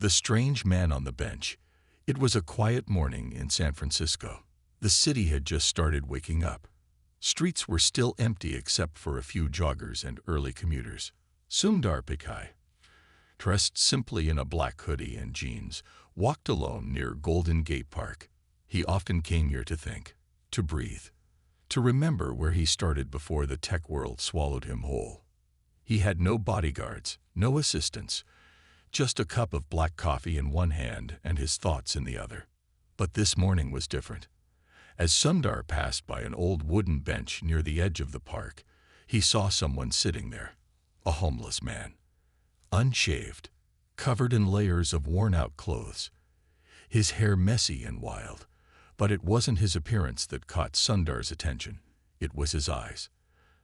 The strange man on the bench. It was a quiet morning in San Francisco. The city had just started waking up. Streets were still empty except for a few joggers and early commuters. Sundar Pichai, dressed simply in a black hoodie and jeans, walked alone near Golden Gate Park. He often came here to think, to breathe, to remember where he started before the tech world swallowed him whole. He had no bodyguards, no assistants, just a cup of black coffee in one hand and his thoughts in the other. But this morning was different. As Sundar passed by an old wooden bench near the edge of the park, he saw someone sitting there, a homeless man, unshaved, covered in layers of worn-out clothes, his hair messy and wild. But it wasn't his appearance that caught Sundar's attention. It was his eyes.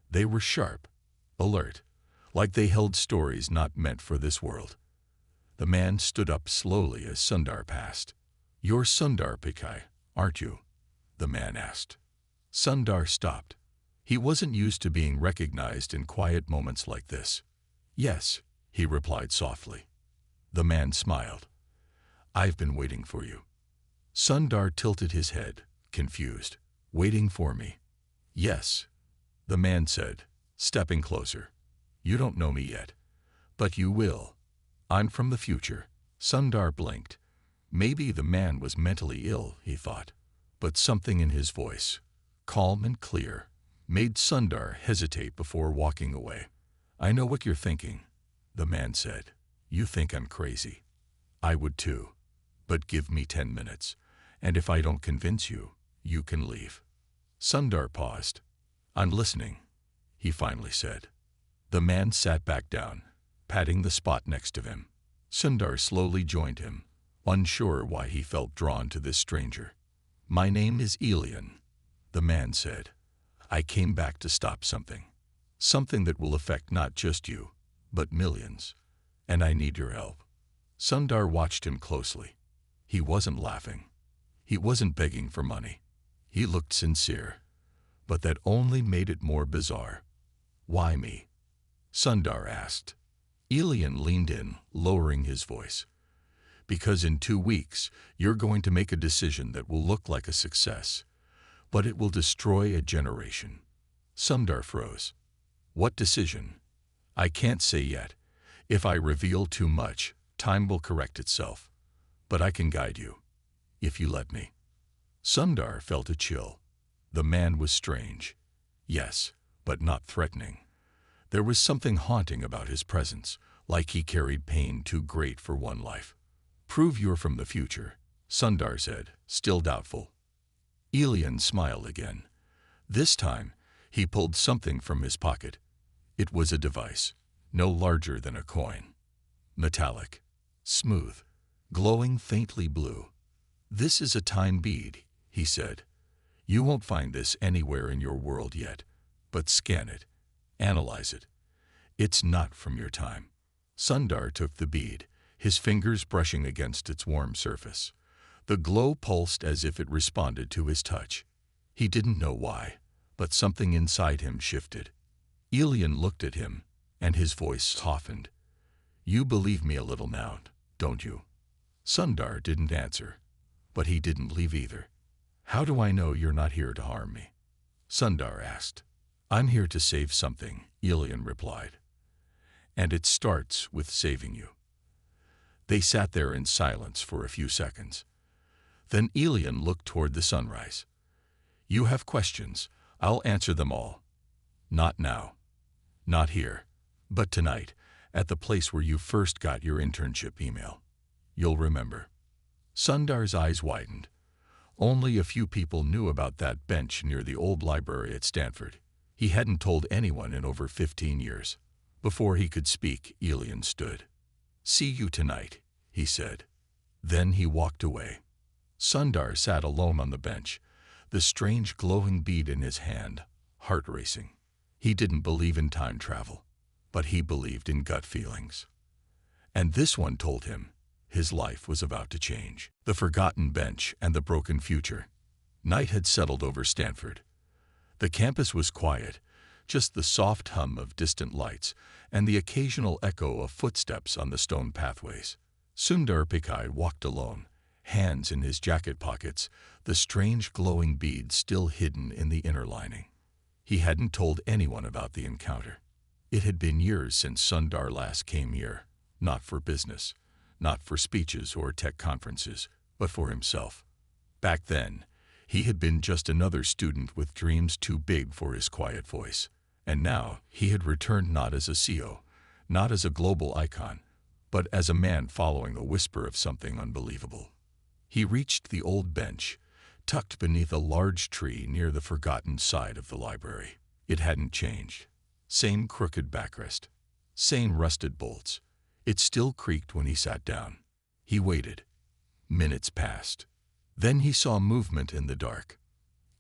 They were sharp, alert, like they held stories not meant for this world. The man stood up slowly as Sundar passed. "You're Sundar Pichai, aren't you?" the man asked. Sundar stopped. He wasn't used to being recognized in quiet moments like this. "Yes," he replied softly. The man smiled. "I've been waiting for you." Sundar tilted his head, confused. "Waiting for me?" "Yes," the man said, stepping closer. "You don't know me yet, but you will. I'm from the future." Sundar blinked. Maybe the man was mentally ill, he thought. But something in his voice, calm and clear, made Sundar hesitate before walking away. "I know what you're thinking," the man said. "You think I'm crazy. I would too. But give me 10 minutes, and if I don't convince you, you can leave." Sundar paused. "I'm listening," he finally said. The man sat back down, patting the spot next to him. Sundar slowly joined him, unsure why he felt drawn to this stranger. "My name is Elian," the man said. "I came back to stop something. Something that will affect not just you, but millions. And I need your help." Sundar watched him closely. He wasn't laughing. He wasn't begging for money. He looked sincere. But that only made it more bizarre. "Why me?" Sundar asked. Elian leaned in, lowering his voice. "Because in 2 weeks, you're going to make a decision that will look like a success, but it will destroy a generation." Sundar froze. "What decision?" "I can't say yet. If I reveal too much, time will correct itself. But I can guide you, if you let me." Sundar felt a chill. The man was strange. Yes, but not threatening. There was something haunting about his presence, like he carried pain too great for one life. "Prove you're from the future," Sundar said, still doubtful. Elian smiled again. This time, he pulled something from his pocket. It was a device, no larger than a coin. Metallic, smooth, glowing faintly blue. "This is a time bead," he said. "You won't find this anywhere in your world yet, but scan it, analyze it. It's not from your time." Sundar took the bead, his fingers brushing against its warm surface. The glow pulsed as if it responded to his touch. He didn't know why, but something inside him shifted. Elian looked at him, and his voice softened. "You believe me a little now, don't you?" Sundar didn't answer, but he didn't leave either. "How do I know you're not here to harm me?" Sundar asked. "I'm here to save something," Elian replied. "And it starts with saving you." They sat there in silence for a few seconds. Then Elian looked toward the sunrise. "You have questions. I'll answer them all. Not now. Not here. But tonight, at the place where you first got your internship email. You'll remember." Sundar's eyes widened. Only a few people knew about that bench near the old library at Stanford. He hadn't told anyone in over 15 years. Before he could speak, Elian stood. "See you tonight," he said. Then he walked away. Sundar sat alone on the bench, the strange glowing bead in his hand, heart racing. He didn't believe in time travel, but he believed in gut feelings. And this one told him his life was about to change. The forgotten bench and the broken future. Night had settled over Stanford. The campus was quiet, just the soft hum of distant lights and the occasional echo of footsteps on the stone pathways. Sundar Pichai walked alone, hands in his jacket pockets, the strange glowing beads still hidden in the inner lining. He hadn't told anyone about the encounter. It had been years since Sundar last came here, not for business, not for speeches or tech conferences, but for himself. Back then, he had been just another student with dreams too big for his quiet voice. And now he had returned not as a CEO, not as a global icon, but as a man following the whisper of something unbelievable. He reached the old bench, tucked beneath a large tree near the forgotten side of the library. It hadn't changed. Same crooked backrest, same rusted bolts. It still creaked when he sat down. He waited. Minutes passed. Then he saw movement in the dark.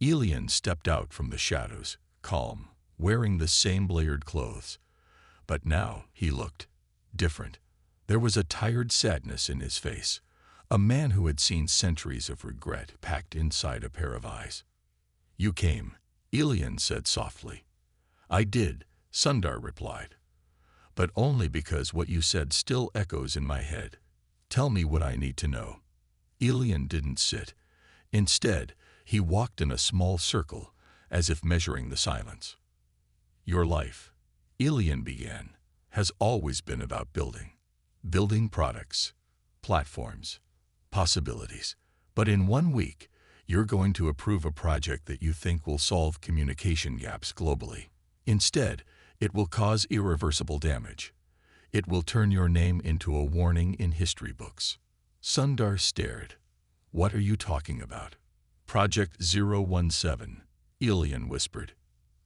Elian stepped out from the shadows, calm, wearing the same layered clothes. But now he looked different. There was a tired sadness in his face, a man who had seen centuries of regret packed inside a pair of eyes. "You came," Elian said softly. "I did," Sundar replied. "But only because what you said still echoes in my head. Tell me what I need to know." Elian didn't sit. Instead, he walked in a small circle, as if measuring the silence. "Your life," Elian began, "has always been about building. Building products, platforms, possibilities. But in 1 week, you're going to approve a project that you think will solve communication gaps globally. Instead, it will cause irreversible damage. It will turn your name into a warning in history books." Sundar stared. "What are you talking about?" "Project 017, Elian whispered.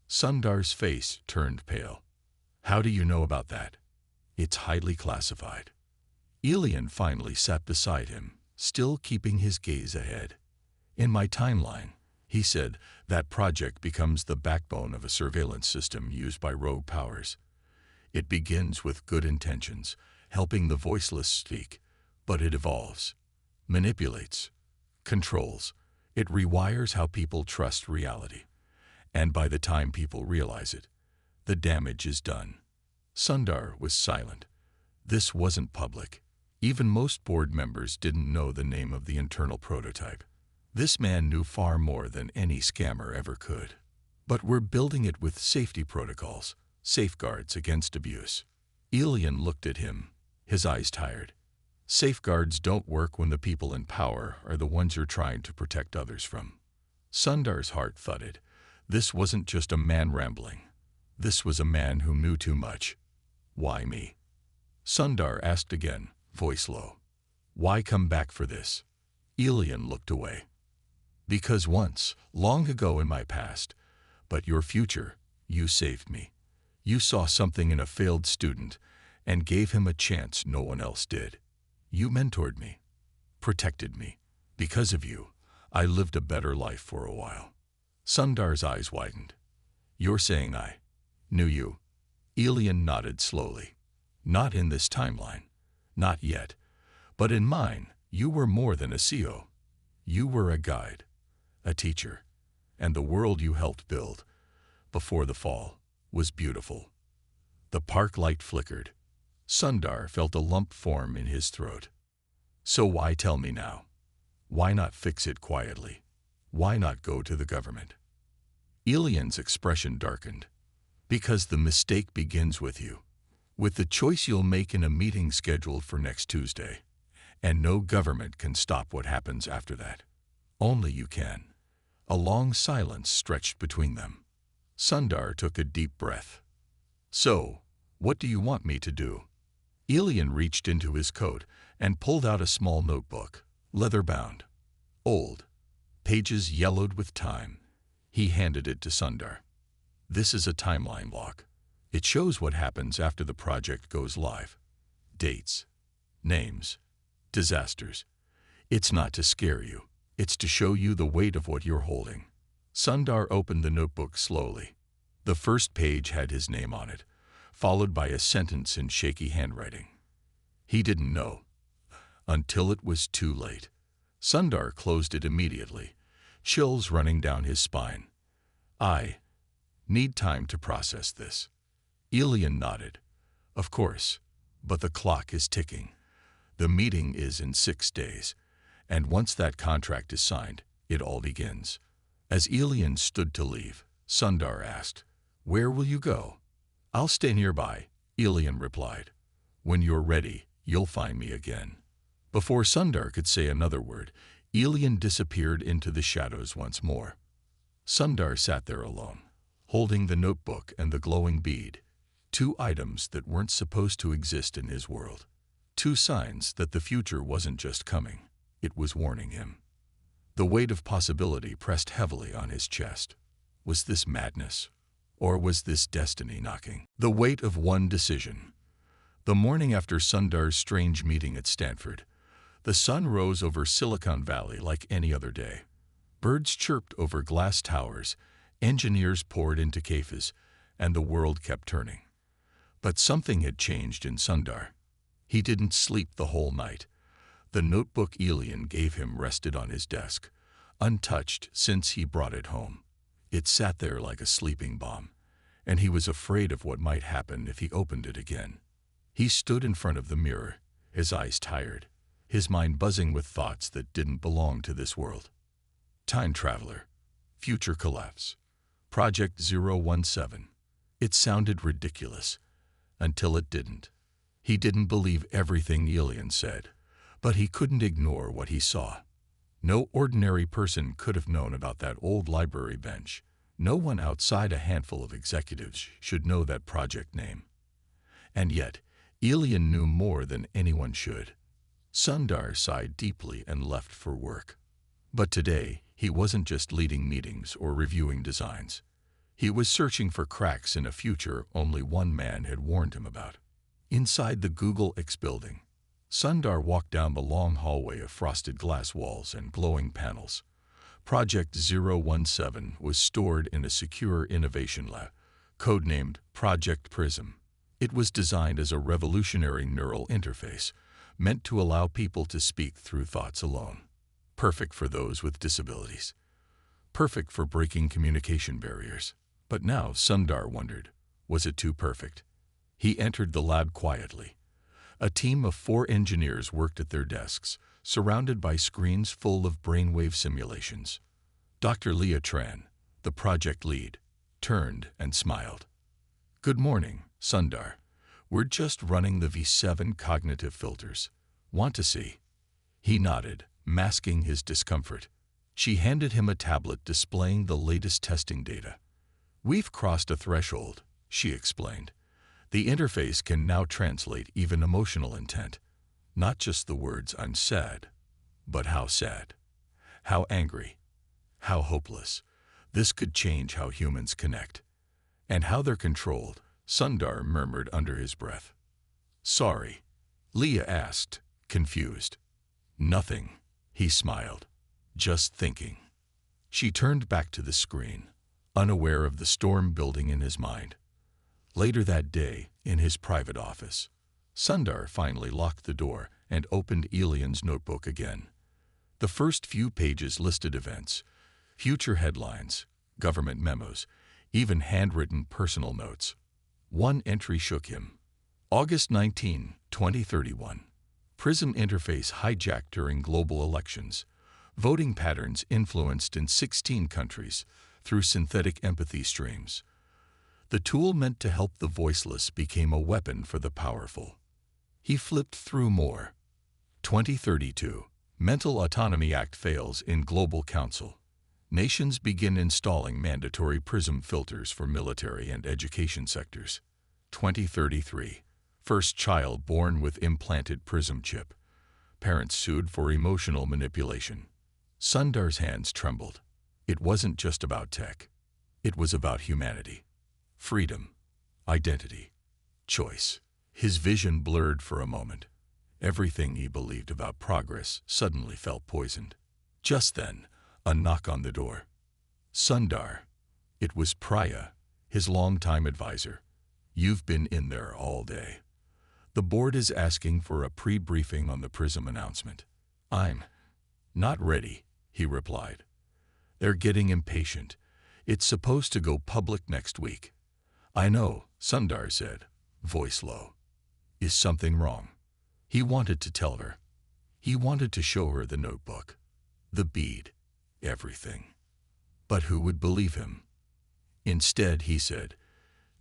Sundar's face turned pale. "How do you know about that?" "It's highly classified." Elian finally sat beside him, still keeping his gaze ahead. "In my timeline," he said, "that project becomes the backbone of a surveillance system used by rogue powers. It begins with good intentions, helping the voiceless speak, but it evolves, manipulates, controls. It rewires how people trust reality. And by the time people realize it, the damage is done." Sundar was silent. This wasn't public. Even most board members didn't know the name of the internal prototype. This man knew far more than any scammer ever could. "But we're building it with safety protocols, safeguards against abuse." Elian looked at him, his eyes tired. "Safeguards don't work when the people in power are the ones you're trying to protect others from." Sundar's heart thudded. This wasn't just a man rambling. This was a man who knew too much. "Why me?" Sundar asked again, voice low. "Why come back for this?" Elian looked away. "Because once, long ago in my past, but your future, you saved me. You saw something in a failed student and gave him a chance no one else did. You mentored me, protected me. Because of you, I lived a better life for a while." Sundar's eyes widened. "You're saying I knew you?" Elian nodded slowly. "Not in this timeline. Not yet. But in mine, you were more than a CEO. You were a guide, a teacher, and the world you helped build, before the fall, was beautiful." The park light flickered. Sundar felt a lump form in his throat. "So why tell me now? Why not fix it quietly? Why not go to the government?" Elian's expression darkened. "Because the mistake begins with you, with the choice you'll make in a meeting scheduled for next Tuesday. And no government can stop what happens after that. Only you can." A long silence stretched between them. Sundar took a deep breath. "So, what do you want me to do?" Elian reached into his coat and pulled out a small notebook, leather-bound, old, pages yellowed with time. He handed it to Sundar. "This is a timeline log. It shows what happens after the project goes live. Dates, names, disasters. It's not to scare you. It's to show you the weight of what you're holding." Sundar opened the notebook slowly. The first page had his name on it, followed by a sentence in shaky handwriting. He didn't know, until it was too late. Sundar closed it immediately, chills running down his spine. "I need time to process this." Elian nodded. "Of course, but the clock is ticking. The meeting is in 6 days, and once that contract is signed, it all begins. As Elian stood to leave, Sundar asked, "Where will you go?" "I'll stay nearby," Elian replied. "When you're ready, you'll find me again." Before Sundar could say another word, Elian disappeared into the shadows once more. Sundar sat there alone, holding the notebook and the glowing bead, two items that weren't supposed to exist in his world. Two signs that the future wasn't just coming, it was warning him. The weight of possibility pressed heavily on his chest. Was this madness? Or was this destiny knocking? The weight of one decision. The morning after Sundar's strange meeting at Stanford, the sun rose over Silicon Valley like any other day. Birds chirped over glass towers, engineers poured into cafes, and the world kept turning. But something had changed in Sundar. He didn't sleep the whole night. The notebook Elian gave him rested on his desk, untouched since he brought it home. It sat there like a sleeping bomb, and he was afraid of what might happen if he opened it again. He stood in front of the mirror, his eyes tired, his mind buzzing with thoughts that didn't belong to this world. Time traveler, future collapse, Project 017. It sounded ridiculous, until it didn't. He didn't believe everything Elian said, but he couldn't ignore what he saw. No ordinary person could have known about that old library bench. No one outside a handful of executives should know that project name. And yet, Elian knew more than anyone should. Sundar sighed deeply and left for work. But today, he wasn't just leading meetings or reviewing designs. He was searching for cracks in a future only one man had warned him about. Inside the Google X building, Sundar walked down the long hallway of frosted glass walls and glowing panels. Project 017 was stored in a secure innovation lab, codenamed Project Prism. It was designed as a revolutionary neural interface, meant to allow people to speak through thoughts alone. Perfect for those with disabilities. Perfect for breaking communication barriers. But now Sundar wondered, was it too perfect? He entered the lab quietly. A team of 4 engineers worked at their desks, surrounded by screens full of brainwave simulations. Dr. Leah Tran, the project lead, turned and smiled. "Good morning, Sundar. We're just running the V7 cognitive filters. Want to see?" He nodded, masking his discomfort. She handed him a tablet displaying the latest testing data. "We've crossed a threshold," she explained. "The interface can now translate even emotional intent. Not just the words 'I'm sad,' but how sad, how angry, how hopeless. This could change how humans connect. And how they're controlled," Sundar murmured under his breath. "Sorry?" Leah asked, confused. "Nothing," he smiled. "Just thinking." She turned back to the screen, unaware of the storm building in his mind. Later that day, in his private office, Sundar finally locked the door and opened Elian's notebook again. The first few pages listed events, future headlines, government memos, even handwritten personal notes. One entry shook him. August 19, 2031. Prism interface hijacked during global elections. Voting patterns influenced in 16 countries through synthetic empathy streams. The tool meant to help the voiceless became a weapon for the powerful. He flipped through more. 2032. Mental Autonomy Act fails in Global Council. Nations begin installing mandatory PRISM filters for military and education sectors. 2033. First child born with implanted PRISM chip. Parents sued for emotional manipulation. Sundar's hands trembled. It wasn't just about tech. It was about humanity. Freedom, identity, choice. His vision blurred for a moment. Everything he believed about progress suddenly felt poisoned. Just then, a knock on the door. "Sundar." It was Priya, his longtime advisor. "You've been in there all day. The board is asking for a pre-briefing on the PRISM announcement." "I'm not ready," he replied. "They're getting impatient. It's supposed to go public next week." "I know," Sundar said, voice low. "Is something wrong?" He wanted to tell her. He wanted to show her the notebook, the bead, everything. But who would believe him? Instead, he said,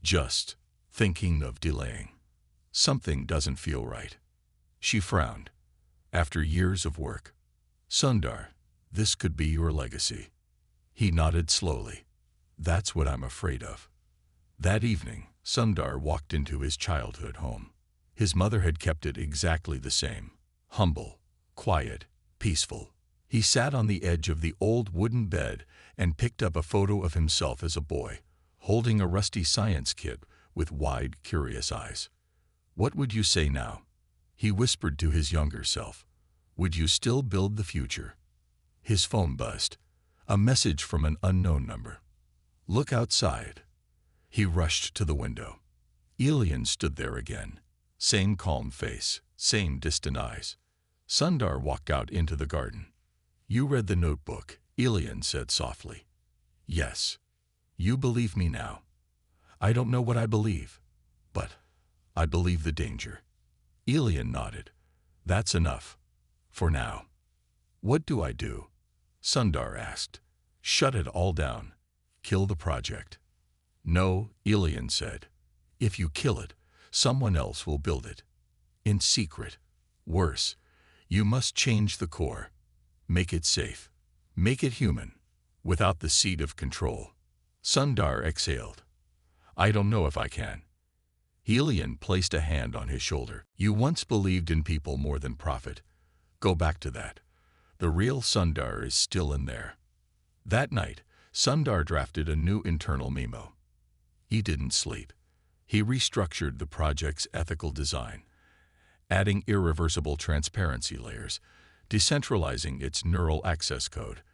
"Just thinking of delaying. Something doesn't feel right." She frowned. "After years of work, Sundar, this could be your legacy." He nodded slowly. "That's what I'm afraid of." That evening, Sundar walked into his childhood home. His mother had kept it exactly the same. Humble, quiet, peaceful. He sat on the edge of the old wooden bed and picked up a photo of himself as a boy, holding a rusty science kit with wide, curious eyes. "What would you say now?" he whispered to his younger self. "Would you still build the future?" His phone buzzed. A message from an unknown number. "Look outside." He rushed to the window. Elian stood there again. Same calm face, same distant eyes. Sundar walked out into the garden. "You read the notebook," Elian said softly. "Yes. You believe me now." "I don't know what I believe, but I believe the danger." Elian nodded. "That's enough. For now." "What do I do?" Sundar asked. "Shut it all down. Kill the project." "No," Elian said. "If you kill it, someone else will build it. In secret. Worse, you must change the core. Make it safe. Make it human, without the seed of control." Sundar exhaled. "I don't know if I can." Elian placed a hand on his shoulder. "You once believed in people more than profit. Go back to that. The real Sundar is still in there." That night, Sundar drafted a new internal memo. He didn't sleep. He restructured the project's ethical design, adding irreversible transparency layers, decentralizing its neural access code,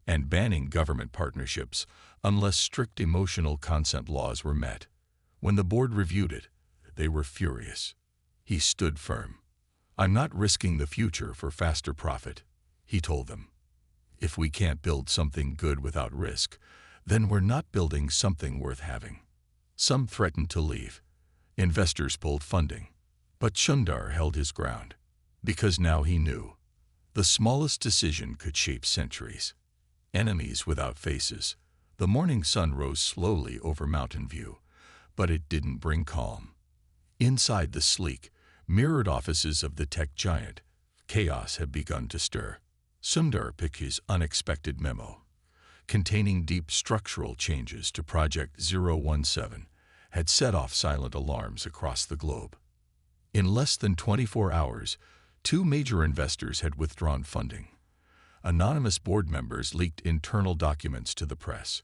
and banning government partnerships unless strict emotional consent laws were met. When the board reviewed it, they were furious. He stood firm. "I'm not risking the future for faster profit," he told them. "If we can't build something good without risk, then we're not building something worth having." Some threatened to leave. Investors pulled funding. But Sundar held his ground, because now he knew. The smallest decision could shape centuries. Enemies without faces. The morning sun rose slowly over Mountain View, but it didn't bring calm. Inside the sleek, mirrored offices of the tech giant, chaos had begun to stir. Sundar Pichai's unexpected memo, containing deep structural changes to Project 017, had set off silent alarms across the globe. In less than 24 hours, 2 major investors had withdrawn funding. Anonymous board members leaked internal documents to the press,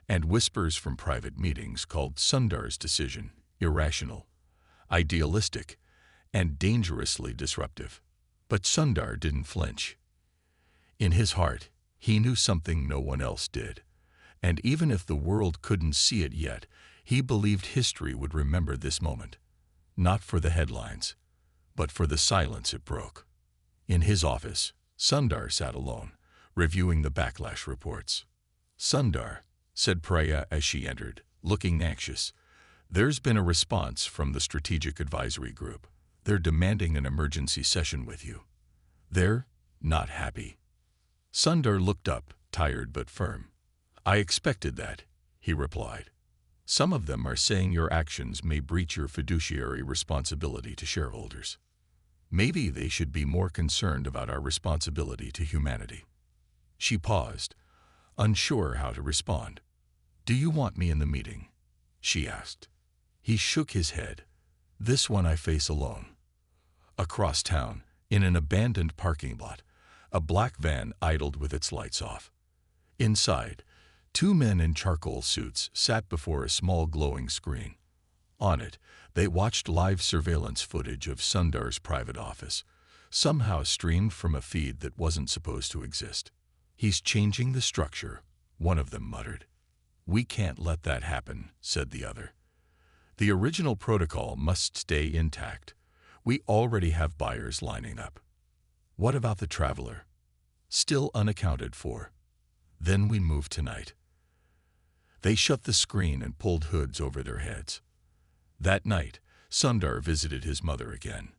and whispers from private meetings called Sundar's decision irrational, idealistic, and dangerously disruptive. But Sundar didn't flinch. In his heart, he knew something no one else did, and even if the world couldn't see it yet, he believed history would remember this moment, not for the headlines, but for the silence it broke. In his office, Sundar sat alone, reviewing the backlash reports. "Sundar," said Priya as she entered, looking anxious, "there's been a response from the Strategic Advisory Group. They're demanding an emergency session with you. They're not happy." Sundar looked up, tired but firm. "I expected that," he replied. "Some of them are saying your actions may breach your fiduciary responsibility to shareholders. Maybe they should be more concerned about our responsibility to humanity." She paused, unsure how to respond. "Do you want me in the meeting?" she asked. He shook his head. "This one I face alone." Across town, in an abandoned parking lot, a black van idled with its lights off. Inside, 2 men in charcoal suits sat before a small glowing screen. On it, they watched live surveillance footage of Sundar's private office, somehow streamed from a feed that wasn't supposed to exist. "He's changing the structure," one of them muttered. "We can't let that happen," said the other. "The original protocol must stay intact. We already have buyers lining up." "What about the traveler?" "Still unaccounted for." "Then we move tonight." They shut the screen and pulled hoods over their heads. That night, Sundar visited his mother again.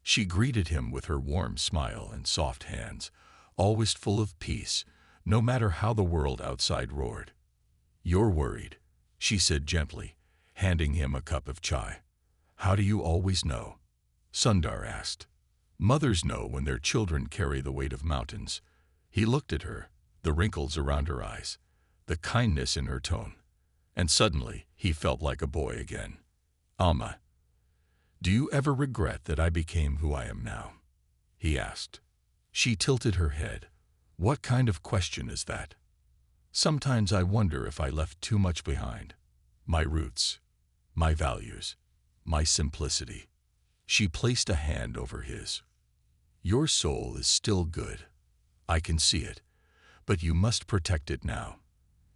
She greeted him with her warm smile and soft hands, always full of peace, no matter how the world outside roared. "You're worried," she said gently, handing him a cup of chai. "How do you always know?" Sundar asked. "Mothers know when their children carry the weight of mountains." He looked at her, the wrinkles around her eyes, the kindness in her tone, and suddenly he felt like a boy again. "Alma, do you ever regret that I became who I am now?" he asked. She tilted her head. "What kind of question is that?" "Sometimes I wonder if I left too much behind. My roots, my values, my simplicity." She placed a hand over his. "Your soul is still good. I can see it, but you must protect it now,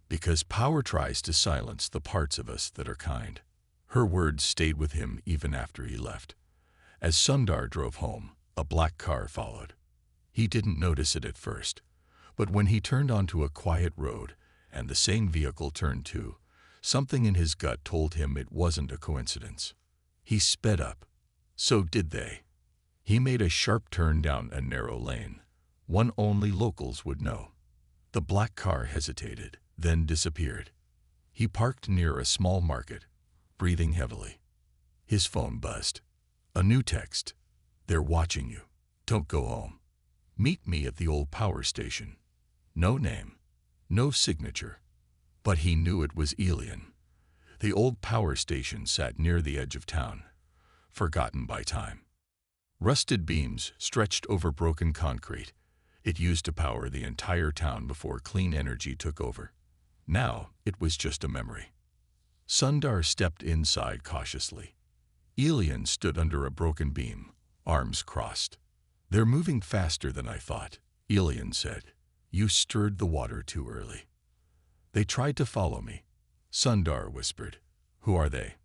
because power tries to silence the parts of us that are kind." Her words stayed with him even after he left. As Sundar drove home, a black car followed. He didn't notice it at first, but when he turned onto a quiet road and the same vehicle turned too, something in his gut told him it wasn't a coincidence. He sped up. So did they. He made a sharp turn down a narrow lane, one only locals would know. The black car hesitated, then disappeared. He parked near a small market, breathing heavily. His phone buzzed. A new text. "They're watching you. Don't go home. Meet me at the old power station." No name, no signature, but he knew it was Elian. The old power station sat near the edge of town, forgotten by time. Rusted beams stretched over broken concrete. It used to power the entire town before clean energy took over. Now it was just a memory. Sundar stepped inside cautiously. Elian stood under a broken beam, arms crossed. "They're moving faster than I thought," Elian said. "You stirred the water too early." "They tried to follow me," Sundar whispered. "Who are they?"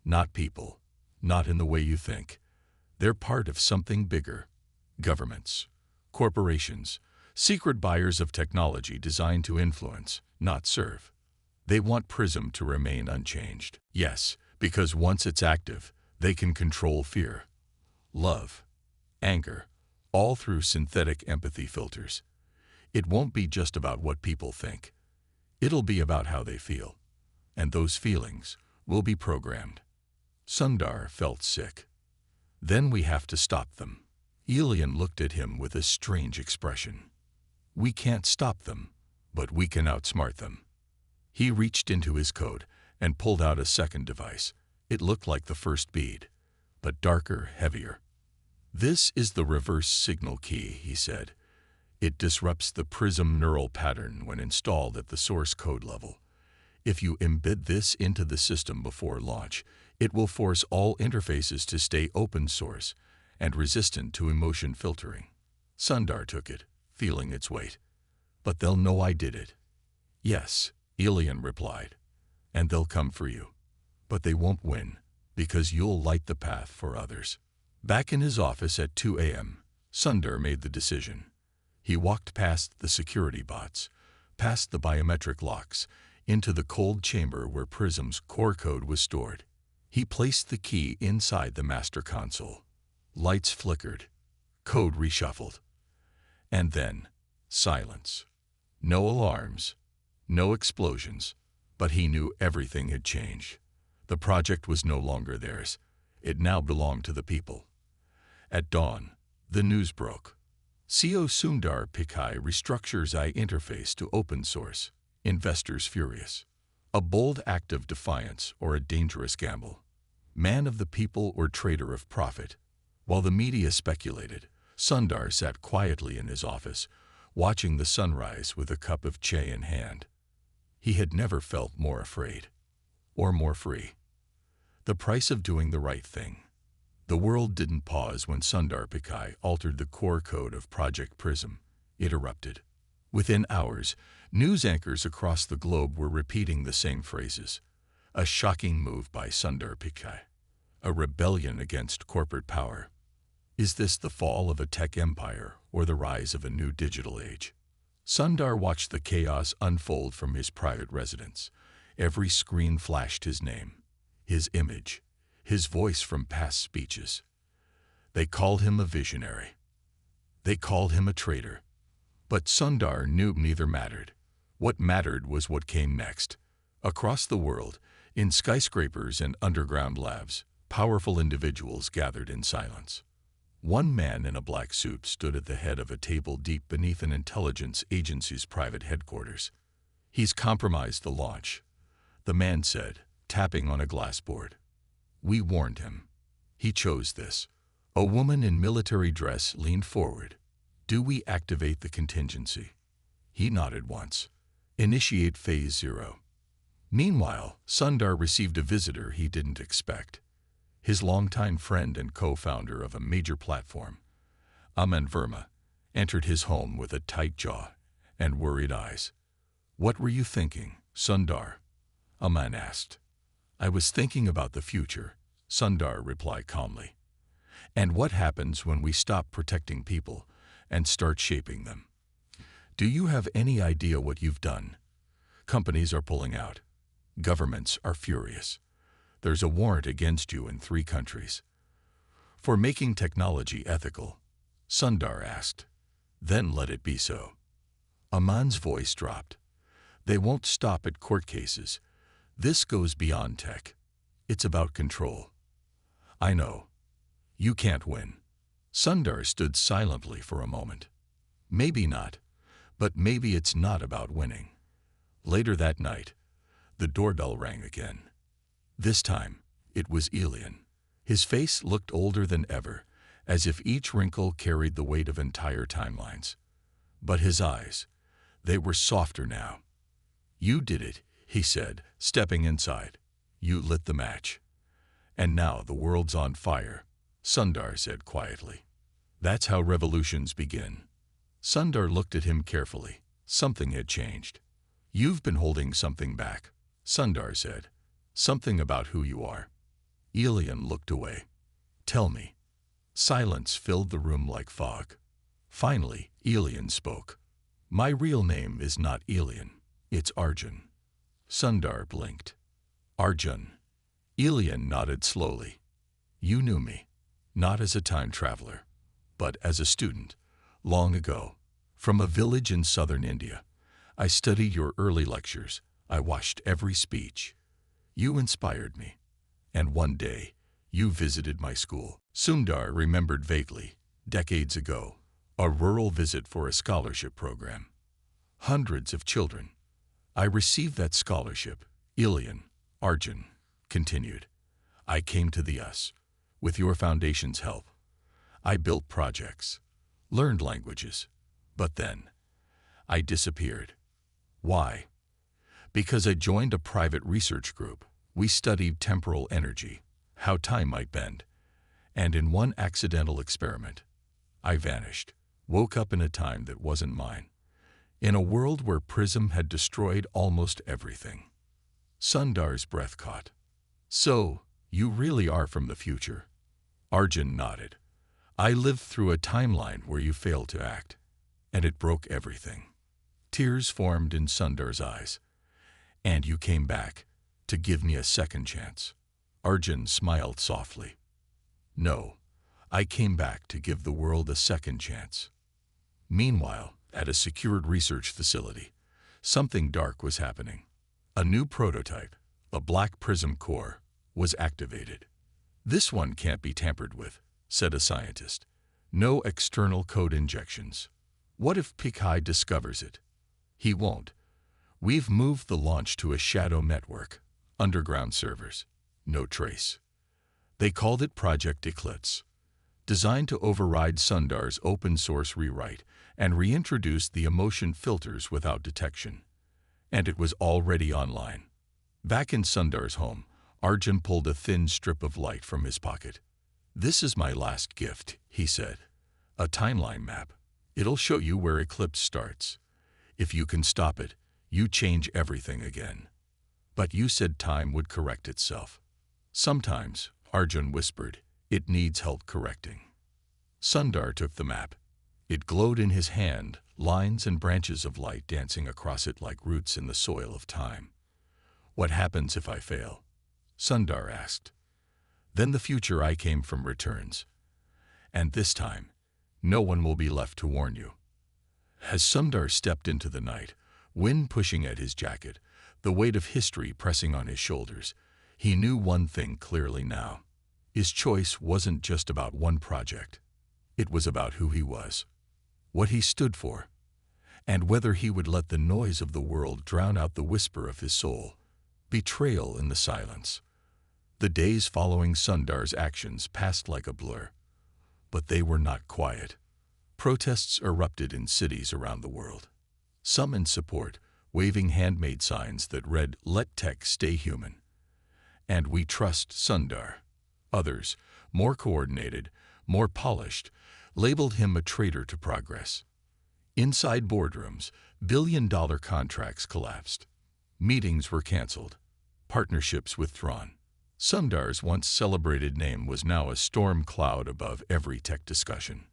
"Not people. Not in the way you think. They're part of something bigger. Governments, corporations, secret buyers of technology designed to influence, not serve. They want Prism to remain unchanged. Yes, because once it's active, they can control fear, love, anger, all through synthetic empathy filters. It won't be just about what people think. It'll be about how they feel. And those feelings will be programmed." Sundar felt sick. "Then we have to stop them." Elian looked at him with a strange expression. "We can't stop them, but we can outsmart them." He reached into his coat and pulled out a second device. It looked like the first bead, but darker, heavier. "This is the reverse signal key," he said. "It disrupts the Prism neural pattern when installed at the source code level. If you embed this into the system before launch, it will force all interfaces to stay open source and resistant to emotion filtering." Sundar took it, feeling its weight. "But they'll know I did it." "Yes," Elian replied, "and they'll come for you. But they won't win, because you'll light the path for others." Back in his office at 2 a.m., Sundar made the decision. He walked past the security bots, past the biometric locks, into the cold chamber where Prism's core code was stored. He placed the key inside the master console. Lights flickered, code reshuffled. And then, silence. No alarms, no explosions, but he knew everything had changed. The project was no longer theirs. It now belonged to the people. At dawn, the news broke. CEO Sundar Pichai restructures AI interface to open source. Investors furious. A bold act of defiance or a dangerous gamble. Man of the people or trader of profit. While the media speculated, Sundar sat quietly in his office, watching the sunrise with a cup of chai in hand. He had never felt more afraid, or more free. The price of doing the right thing. The world didn't pause when Sundar Pichai altered the core code of Project Prism. It erupted. Within hours, news anchors across the globe were repeating the same phrases. A shocking move by Sundar Pichai. A rebellion against corporate power. Is this the fall of a tech empire or the rise of a new digital age? Sundar watched the chaos unfold from his private residence. Every screen flashed his name, his image, his voice from past speeches. They called him a visionary. They called him a traitor. But Sundar knew neither mattered. What mattered was what came next. Across the world, in skyscrapers and underground labs, powerful individuals gathered in silence. One man in a black suit stood at the head of a table deep beneath an intelligence agency's private headquarters. "He's compromised the launch," the man said, tapping on a glass board. "We warned him. He chose this." A woman in military dress leaned forward. "Do we activate the contingency?" He nodded once. "Initiate Phase 0. Meanwhile, Sundar received a visitor he didn't expect. His longtime friend and co-founder of a major platform, Aman Verma, entered his home with a tight jaw and worried eyes. "What were you thinking, Sundar?" Aman asked. "I was thinking about the future," Sundar replied calmly. "And what happens when we stop protecting people and start shaping them? Do you have any idea what you've done? Companies are pulling out. Governments are furious. There's a warrant against you in 3 countries. For making technology ethical," Sundar asked. "Then let it be so." Aman's voice dropped. "They won't stop at court cases. This goes beyond tech. It's about control." "I know. You can't win." Sundar stood silently for a moment. "Maybe not, but maybe it's not about winning." Later that night, the doorbell rang again. This time, it was Elian. His face looked older than ever, as if each wrinkle carried the weight of entire timelines. But his eyes, they were softer now. "You did it," he said, stepping inside. "You lit the match. And now the world's on fire," Sundar said quietly. "That's how revolutions begin." Sundar looked at him carefully. Something had changed. "You've been holding something back," Sundar said. "Something about who you are." Elian looked away. "Tell me." Silence filled the room like fog. Finally, Elian spoke. "My real name is not Elian. It's Arjun." Sundar blinked. "Arjun." Elian nodded slowly. "You knew me, not as a time traveler, but as a student, long ago. From a village in southern India. I studied your early lectures. I watched every speech. You inspired me. And one day, you visited my school." Sundar remembered vaguely, decades ago, a rural visit for a scholarship program. Hundreds of children. "I received that scholarship," Arjun continued. "I came to the US. With your foundation's help. I built projects, learned languages, but then I disappeared. Why? Because I joined a private research group. We studied temporal energy, how time might bend, and in one accidental experiment, I vanished, woke up in a time that wasn't mine, in a world where Prism had destroyed almost everything." Sundar's breath caught. "So, you really are from the future?" Arjun nodded. "I lived through a timeline where you failed to act, and it broke everything." Tears formed in Sundar's eyes. "And you came back to give me a second chance." Arjun smiled softly. "No, I came back to give the world a second chance." Meanwhile, at a secured research facility, something dark was happening. A new prototype, a black prism core, was activated. "This one can't be tampered with," said a scientist. "No external code injections." "What if Pichai discovers it?" "He won't. We've moved the launch to a shadow network, underground servers. No trace." They called it Project Eclipse, designed to override Sundar's open-source rewrite and reintroduce the emotion filters without detection. And it was already online. Back in Sundar's home, Arjun pulled a thin strip of light from his pocket. "This is my last gift," he said. "A timeline map. It'll show you where Eclipse starts. If you can stop it, you change everything again." "But you said time would correct itself." "Sometimes," Arjun whispered, "it needs help correcting." Sundar took the map. It glowed in his hand, lines and branches of light dancing across it like roots in the soil of time. "What happens if I fail?" Sundar asked. "Then the future I came from returns. And this time, no one will be left to warn you. As Sundar stepped into the night, wind pushing at his jacket, the weight of history pressing on his shoulders, he knew one thing clearly now. His choice wasn't just about one project. It was about who he was, what he stood for, and whether he would let the noise of the world drown out the whisper of his soul. Betrayal in the silence. The days following Sundar's actions passed like a blur. But they were not quiet. Protests erupted in cities around the world. Some in support, waving handmade signs that read, "Let tech stay human," and "We trust Sundar." Others, more coordinated, more polished, labeled him a traitor to progress. Inside boardrooms, billion-dollar contracts collapsed. Meetings were canceled, partnerships withdrawn. Sundar's once celebrated name was now a storm cloud above every tech discussion.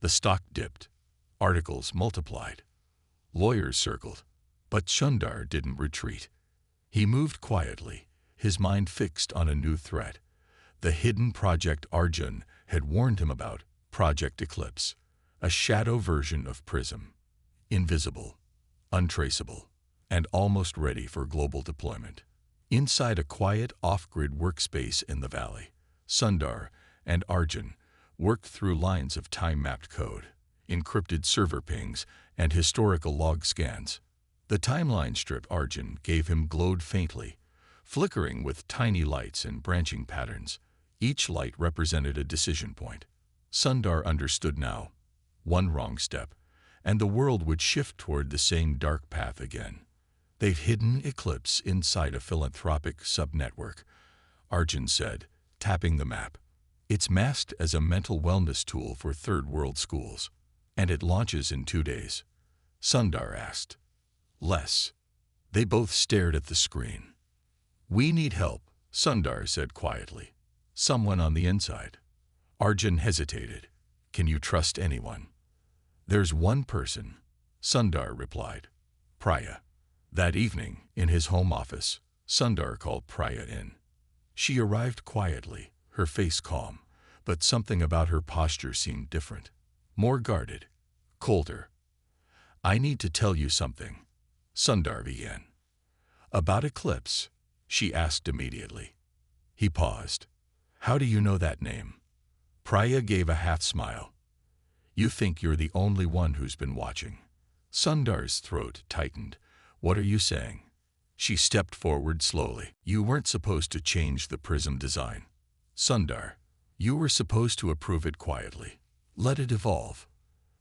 The stock dipped, articles multiplied, lawyers circled, but Sundar didn't retreat. He moved quietly, his mind fixed on a new threat. The hidden Project Arjun had warned him about, Project Eclipse, a shadow version of Prism, invisible, untraceable, and almost ready for global deployment. Inside a quiet, off-grid workspace in the valley, Sundar and Arjun worked through lines of time-mapped code, encrypted server pings, and historical log scans. The timeline strip Arjun gave him glowed faintly, flickering with tiny lights and branching patterns. Each light represented a decision point. Sundar understood now. One wrong step, and the world would shift toward the same dark path again. They've hidden Eclipse inside a philanthropic subnetwork, Arjun said, tapping the map. It's masked as a mental wellness tool for third-world schools, and it launches in 2 days. Sundar asked. Less. They both stared at the screen. We need help, Sundar said quietly. Someone on the inside. Arjun hesitated. Can you trust anyone? There's one person, Sundar replied. Priya. That evening, in his home office, Sundar called Priya in. She arrived quietly, her face calm, but something about her posture seemed different. More guarded, colder. I need to tell you something, Sundar began. About Eclipse, she asked immediately. He paused. How do you know that name? Priya gave a half-smile. You think you're the only one who's been watching. Sundar's throat tightened. What are you saying? She stepped forward slowly. You weren't supposed to change the prism design. Sundar, you were supposed to approve it quietly. Let it evolve.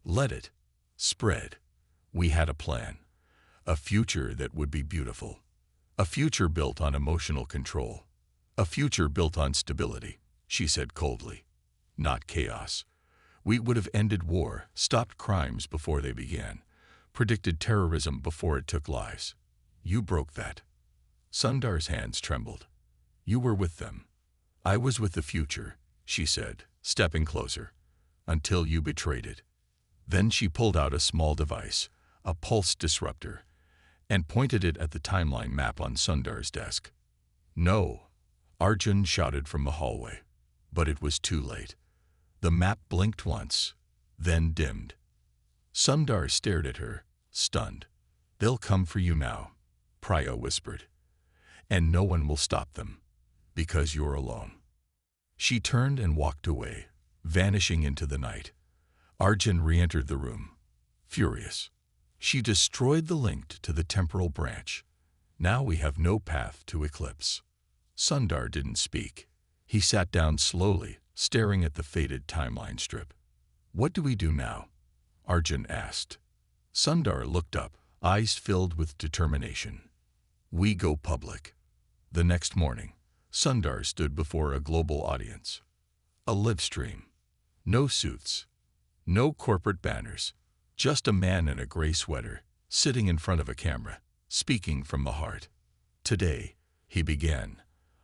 Let it spread. We had a plan. A future that would be beautiful. A future built on emotional control. A future built on stability, she said coldly. Not chaos. We would have ended war, stopped crimes before they began, predicted terrorism before it took lives. You broke that. Sundar's hands trembled. You were with them. I was with the future, she said, stepping closer, until you betrayed it. Then she pulled out a small device, a pulse disruptor, and pointed it at the timeline map on Sundar's desk. No, Arjun shouted from the hallway, but it was too late. The map blinked once, then dimmed. Sundar stared at her, stunned. They'll come for you now, Priya whispered. And no one will stop them, because you're alone. She turned and walked away, vanishing into the night. Arjun re-entered the room, furious. She destroyed the link to the temporal branch. Now we have no path to Eclipse. Sundar didn't speak. He sat down slowly, staring at the faded timeline strip. What do we do now? Arjun asked. Sundar looked up, eyes filled with determination. We go public. The next morning, Sundar stood before a global audience. A live stream. No suits. No corporate banners. Just a man in a gray sweater, sitting in front of a camera, speaking from the heart. Today, he began,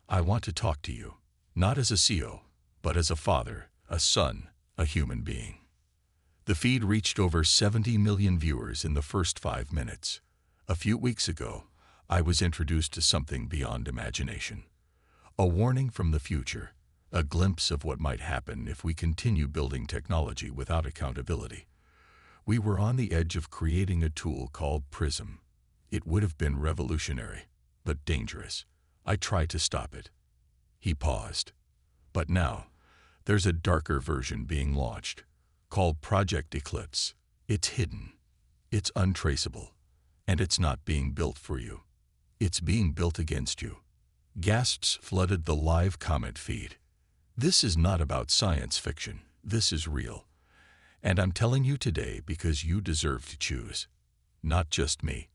I want to talk to you, not as a CEO, but as a father, a son, a human being. The feed reached over 70 million viewers in the first 5 minutes. A few weeks ago, I was introduced to something beyond imagination. A warning from the future, a glimpse of what might happen if we continue building technology without accountability. We were on the edge of creating a tool called Prism. It would have been revolutionary, but dangerous. I tried to stop it. He paused. But now, there's a darker version being launched, called Project Eclipse. It's hidden, it's untraceable, and it's not being built for you. It's being built against you. Gasps flooded the live comment feed. This is not about science fiction. This is real. And I'm telling you today because you deserve to choose. Not just me.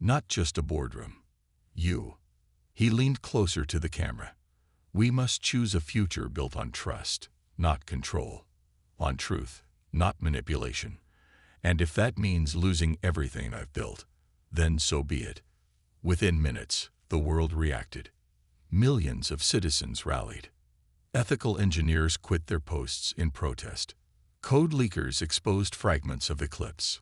Not just a boardroom. You. He leaned closer to the camera. We must choose a future built on trust, not control. On truth, not manipulation. And if that means losing everything I've built, then so be it. Within minutes, the world reacted. Millions of citizens rallied. Ethical engineers quit their posts in protest. Code leakers exposed fragments of Eclipse.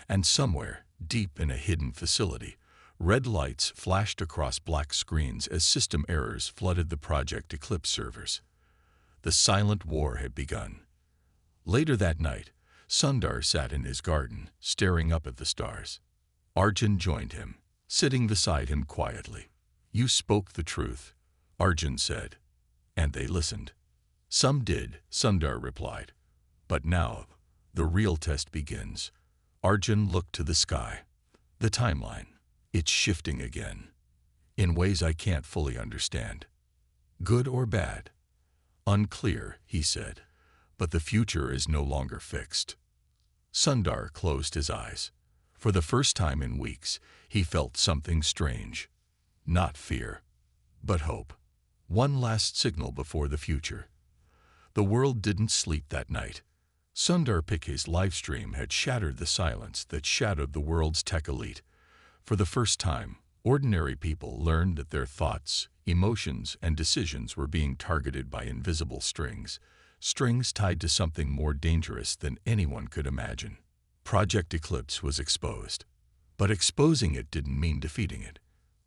And somewhere, deep in a hidden facility, red lights flashed across black screens as system errors flooded the Project Eclipse servers. The silent war had begun. Later that night, Sundar sat in his garden, staring up at the stars. Arjun joined him, sitting beside him quietly. You spoke the truth, Arjun said. And they listened. Some did, Sundar replied. But now, the real test begins. Arjun looked to the sky. The timeline. It's shifting again. In ways I can't fully understand. Good or bad? Unclear, he said. But the future is no longer fixed. Sundar closed his eyes. For the first time in weeks, he felt something strange. Not fear, but hope. One last signal before the future. The world didn't sleep that night. Sundar Pichai's livestream had shattered the silence that shadowed the world's tech elite. For the first time, ordinary people learned that their thoughts, emotions, and decisions were being targeted by invisible strings tied to something more dangerous than anyone could imagine. Project Eclipse was exposed. But exposing it didn't mean defeating it.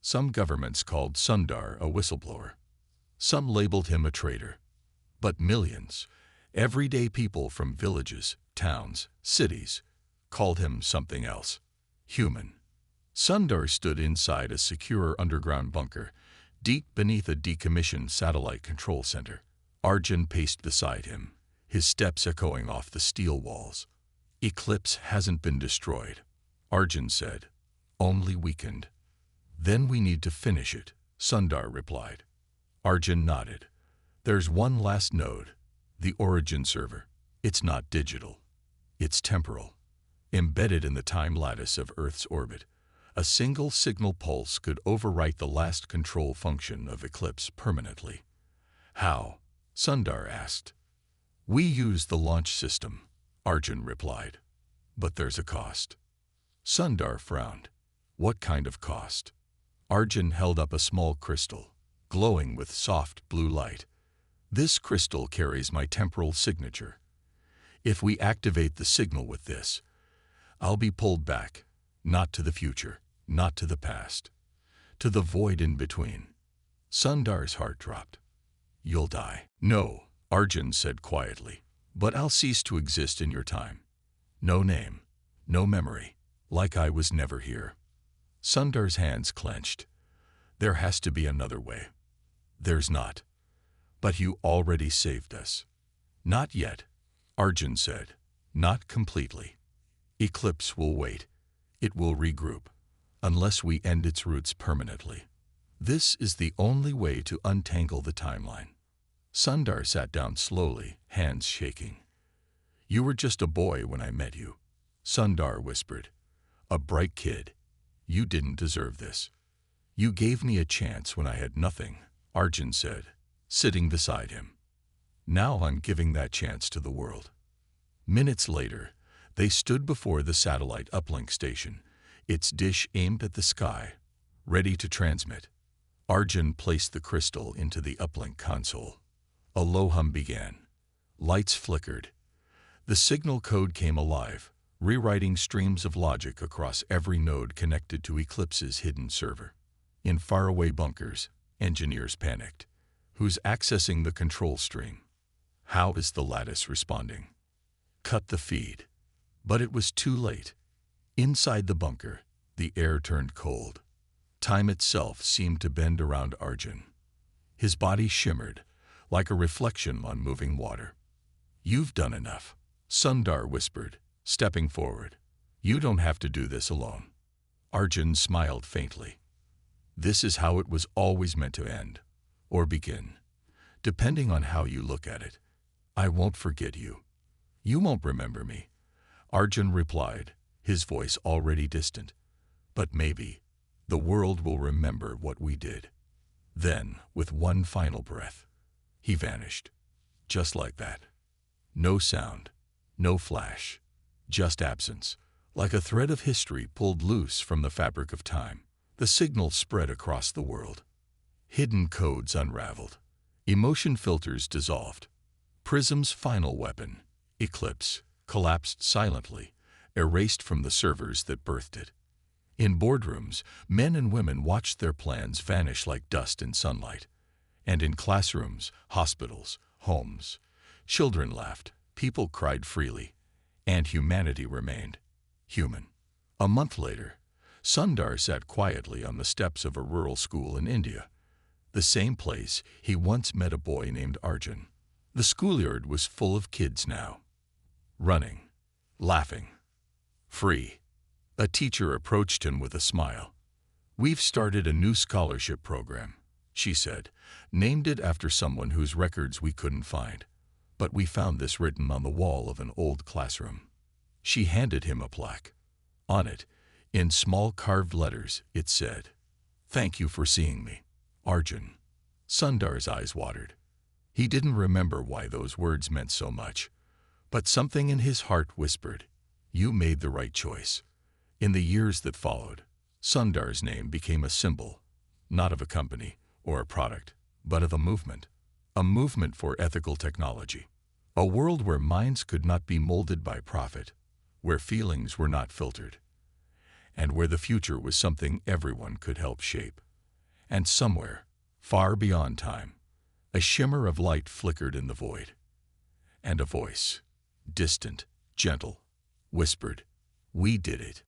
Some governments called Sundar a whistleblower. Some labeled him a traitor. But millions, everyday people from villages, towns, cities, called him something else. Human. Sundar stood inside a secure underground bunker, deep beneath a decommissioned satellite control center. Arjun paced beside him, his steps echoing off the steel walls. Eclipse hasn't been destroyed, Arjun said, only weakened. Then we need to finish it, Sundar replied. Arjun nodded. There's one last node, the origin server. It's not digital. It's temporal. Embedded in the time lattice of Earth's orbit, a single signal pulse could overwrite the last control function of Eclipse permanently. How? Sundar asked. We use the launch system, Arjun replied. But there's a cost. Sundar frowned. What kind of cost? Arjun held up a small crystal, glowing with soft blue light. This crystal carries my temporal signature. If we activate the signal with this, I'll be pulled back, not to the future, not to the past, to the void in between. Sundar's heart dropped. You'll die. No, Arjun said quietly, but I'll cease to exist in your time. No name, no memory, like I was never here. Sundar's hands clenched. There has to be another way. There's not. But you already saved us. Not yet, Arjun said. Not completely. Eclipse will wait. It will regroup, unless we end its roots permanently. This is the only way to untangle the timeline. Sundar sat down slowly, hands shaking. You were just a boy when I met you, Sundar whispered. A bright kid. You didn't deserve this. You gave me a chance when I had nothing, Arjun said, sitting beside him. Now I'm giving that chance to the world. Minutes later, they stood before the satellite uplink station, its dish aimed at the sky, ready to transmit. Arjun placed the crystal into the uplink console. A low hum began. Lights flickered. The signal code came alive, rewriting streams of logic across every node connected to Eclipse's hidden server. In faraway bunkers, engineers panicked. Who's accessing the control stream? How is the lattice responding? Cut the feed. But it was too late. Inside the bunker, the air turned cold. Time itself seemed to bend around Arjun. His body shimmered, like a reflection on moving water. "You've done enough," Sundar whispered, stepping forward. "You don't have to do this alone." Arjun smiled faintly. "This is how it was always meant to end, or begin, depending on how you look at it. I won't forget you. You won't remember me," Arjun replied, his voice already distant. "But maybe the world will remember what we did." Then, with one final breath, he vanished. Just like that. No sound, no flash, just absence, like a thread of history pulled loose from the fabric of time. The signal spread across the world. Hidden codes unraveled. Emotion filters dissolved. Prism's final weapon, Eclipse, collapsed silently, erased from the servers that birthed it. In boardrooms, men and women watched their plans vanish like dust in sunlight. And in classrooms, hospitals, homes, children laughed, people cried freely, and humanity remained human. A month later, Sundar sat quietly on the steps of a rural school in India, the same place he once met a boy named Arjun. The schoolyard was full of kids now, running, laughing, free. A teacher approached him with a smile. "We've started a new scholarship program," she said, "named it after someone whose records we couldn't find. But we found this written on the wall of an old classroom." She handed him a plaque. On it, in small carved letters, it said, "Thank you for seeing me, Arjun." Sundar's eyes watered. He didn't remember why those words meant so much, but something in his heart whispered, "You made the right choice." In the years that followed, Sundar's name became a symbol, not of a company or a product, but of a movement for ethical technology, a world where minds could not be molded by profit, where feelings were not filtered, and where the future was something everyone could help shape. And somewhere, far beyond time, a shimmer of light flickered in the void, and a voice, distant, gentle, whispered, "We did it."